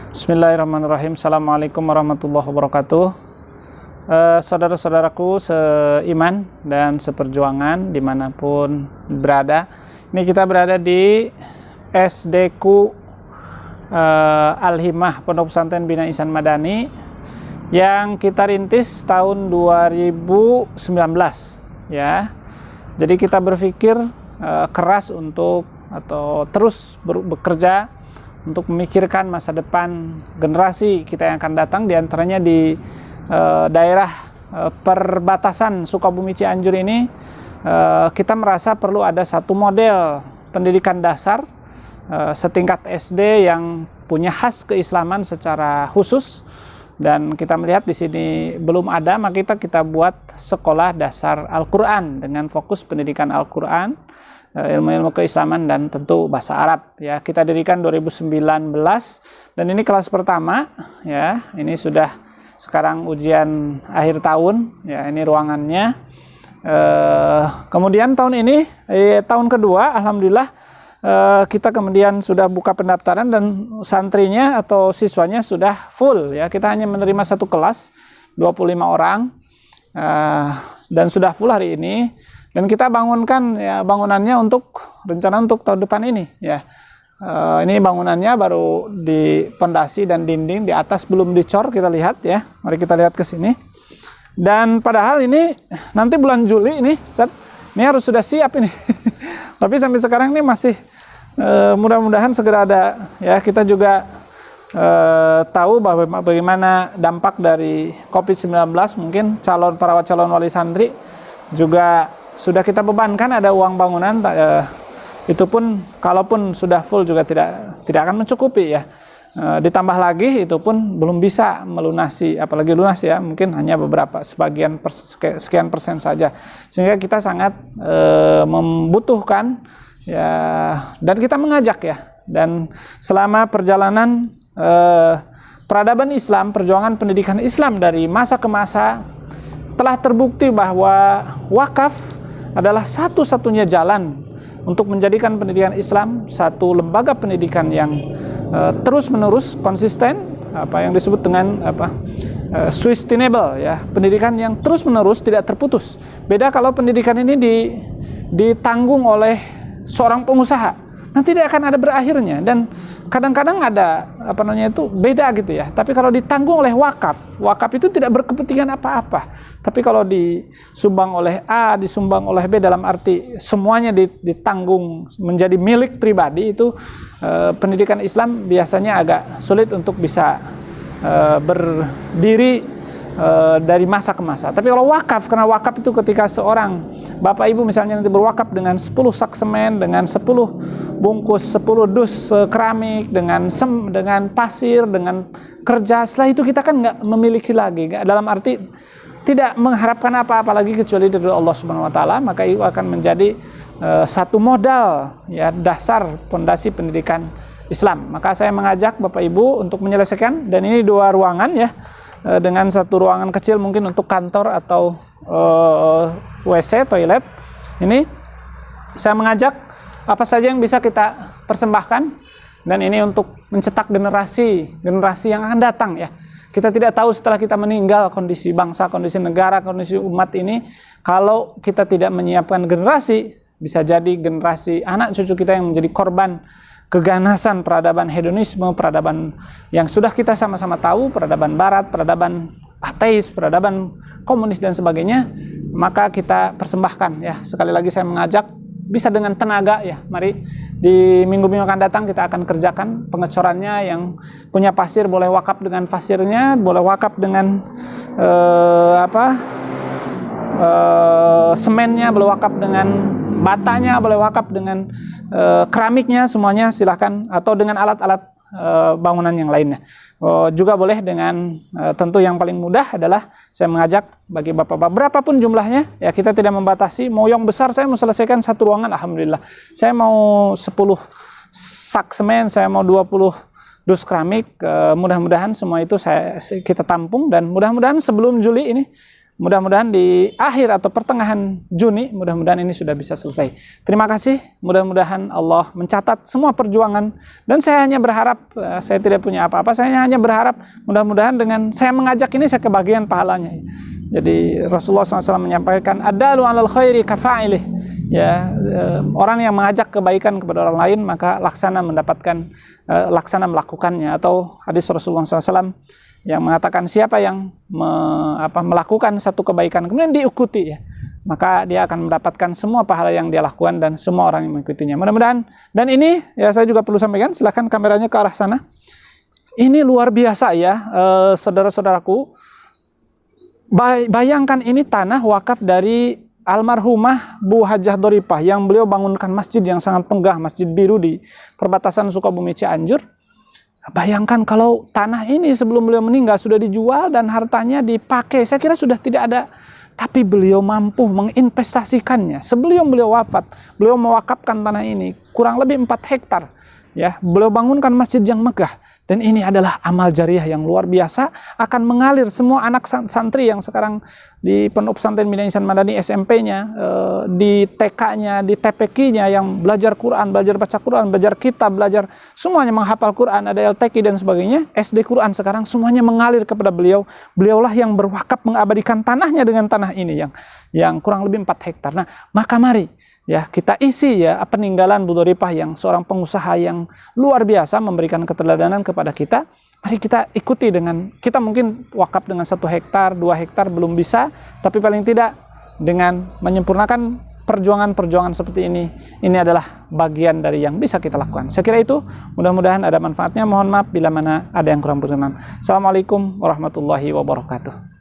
Bismillahirrahmanirrahim. Assalamualaikum warahmatullahi wabarakatuh. Saudara-saudaraku seiman dan seperjuangan dimanapun berada. Ini kita berada di SDQ Al-Himah Pondok Pesantren Bina Ihsan Madani yang kita rintis tahun 2019 ya. Jadi kita berpikir keras untuk atau terus bekerja untuk memikirkan masa depan generasi kita yang akan datang, diantaranya di daerah perbatasan Sukabumi Cianjur ini. Kita merasa perlu ada satu model pendidikan dasar setingkat SD yang punya khas keislaman secara khusus, dan kita melihat di sini belum ada, maka kita buat sekolah dasar Al-Quran dengan fokus pendidikan Al-Quran, ilmu-ilmu keislaman, dan tentu bahasa Arab ya. Kita dirikan 2019 dan ini kelas pertama ya. Ini sudah sekarang ujian akhir tahun ya. Ini ruangannya. Kemudian tahun ini tahun kedua alhamdulillah kita kemudian sudah buka pendaftaran dan santrinya atau siswanya sudah full ya. Kita hanya menerima satu kelas 25 orang dan sudah full hari ini. Dan kita bangunkan ya, bangunannya rencana untuk tahun depan ini ya. Ini bangunannya baru di pondasi dan dinding, di atas belum dicor, kita lihat ya. Mari kita lihat ke sini. Dan padahal ini nanti bulan Juli ini, ini harus sudah siap ini. Tapi sampai sekarang ini masih mudah-mudahan segera ada ya. Kita juga tahu bahwa bagaimana dampak dari COVID-19, mungkin para calon wali santri juga sudah kita bebankan ada uang bangunan, itu pun kalaupun sudah full juga tidak akan mencukupi ya. Ditambah lagi itu pun belum bisa melunasi, apalagi lunas ya, mungkin hanya sekian persen saja, sehingga kita sangat membutuhkan ya, dan kita mengajak ya. Dan selama perjalanan peradaban Islam, perjuangan pendidikan Islam dari masa ke masa, telah terbukti bahwa wakaf adalah satu-satunya jalan untuk menjadikan pendidikan Islam satu lembaga pendidikan yang terus-menerus konsisten, apa yang disebut dengan sustainable ya, pendidikan yang terus-menerus tidak terputus. Beda kalau pendidikan ini ditanggung oleh seorang pengusaha, nanti tidak akan ada berakhirnya, dan kadang-kadang ada beda gitu ya. Tapi kalau ditanggung oleh wakaf itu tidak berkepentingan apa-apa. Tapi kalau disumbang oleh A, disumbang oleh B, dalam arti semuanya ditanggung menjadi milik pribadi, itu pendidikan Islam biasanya agak sulit untuk bisa berdiri dari masa ke masa. Tapi kalau wakaf, karena wakaf itu ketika seorang Bapak Ibu misalnya nanti berwakaf dengan 10 sak semen, dengan 10 bungkus, 10 dus keramik, dengan pasir, dengan kerja, setelah itu kita kan nggak memiliki lagi, dalam arti tidak mengharapkan apa-apa lagi kecuali dari Allah Subhanahu Wa Taala, maka itu akan menjadi satu modal ya, dasar pondasi pendidikan Islam. Maka saya mengajak Bapak Ibu untuk menyelesaikan, dan ini 2 ruangan ya, dengan satu ruangan kecil mungkin untuk kantor atau WC, toilet. Ini saya mengajak apa saja yang bisa kita persembahkan, dan ini untuk mencetak generasi yang akan datang ya. Kita tidak tahu setelah kita meninggal kondisi bangsa, kondisi negara, kondisi umat ini. Kalau kita tidak menyiapkan generasi, bisa jadi generasi anak cucu kita yang menjadi korban keganasan peradaban hedonisme, peradaban yang sudah kita sama-sama tahu, peradaban barat, peradaban ateis, peradaban komunis dan sebagainya. Maka kita persembahkan ya. Sekali lagi saya mengajak, bisa dengan tenaga ya. Mari di minggu-minggu akan datang kita akan kerjakan pengecorannya. Yang punya pasir boleh wakaf dengan pasirnya, boleh wakaf dengan semennya, boleh wakaf dengan batanya, boleh wakaf dengan keramiknya, semuanya silahkan, atau dengan alat-alat bangunan yang lainnya. Juga boleh dengan tentu yang paling mudah adalah saya mengajak bagi bapak-bapak berapapun jumlahnya ya, kita tidak membatasi. Mau yang besar, saya mau selesaikan satu ruangan, alhamdulillah. Saya mau 10 sak semen, saya mau 20 dus keramik, mudah-mudahan semua itu kita tampung, dan mudah-mudahan sebelum Juli ini Mudah-mudahan di akhir atau pertengahan Juni, mudah-mudahan ini sudah bisa selesai. Terima kasih, mudah-mudahan Allah mencatat semua perjuangan. Dan saya hanya berharap, saya tidak punya apa-apa, saya hanya berharap mudah-mudahan dengan saya mengajak ini saya kebagian pahalanya. Jadi Rasulullah SAW menyampaikan, adalu alal khairi kafa'ilih. Ya, orang yang mengajak kebaikan kepada orang lain, maka laksana mendapatkan, laksana melakukannya. Atau hadis Rasulullah SAW yang mengatakan siapa yang melakukan satu kebaikan kemudian diikuti, ya, maka dia akan mendapatkan semua pahala yang dia lakukan dan semua orang yang mengikutinya. Mudah-mudahan. Dan ini ya saya juga perlu sampaikan, silahkan kameranya ke arah sana. Ini luar biasa ya, saudara-saudaraku. Bayangkan ini tanah wakaf dari almarhumah Bu Hajah Doripah yang beliau bangunkan masjid yang sangat megah, Masjid Biru di perbatasan Sukabumi Cianjur. Bayangkan kalau tanah ini sebelum beliau meninggal sudah dijual dan hartanya dipakai, saya kira sudah tidak ada. Tapi beliau mampu menginvestasikannya. Sebelum beliau wafat, beliau mewakafkan tanah ini kurang lebih 4 hektar. Ya, beliau bangunkan masjid yang megah. Dan ini adalah amal jariah yang luar biasa, akan mengalir semua anak santri yang sekarang di Pondok Pesantren Minang Ihsan Madani SMP-nya, di TK-nya, di TPQ-nya yang belajar Quran, belajar baca Quran, belajar kitab, belajar semuanya menghafal Quran, ada LTQ dan sebagainya, SD Quran sekarang semuanya mengalir kepada beliau. Beliaulah yang berwakaf mengabadikan tanahnya dengan tanah ini yang kurang lebih 4 hektar. Nah, maka mari ya kita isi ya peninggalan Bu Doripah yang seorang pengusaha yang luar biasa memberikan keteladanan kepada kita. Mari kita ikuti dengan, kita mungkin wakaf dengan 1 hektar, 2 hektar belum bisa, tapi paling tidak dengan menyempurnakan perjuangan-perjuangan seperti ini adalah bagian dari yang bisa kita lakukan. Saya kira itu, mudah-mudahan ada manfaatnya. Mohon maaf bila mana ada yang kurang berkenan. Assalamualaikum warahmatullahi wabarakatuh.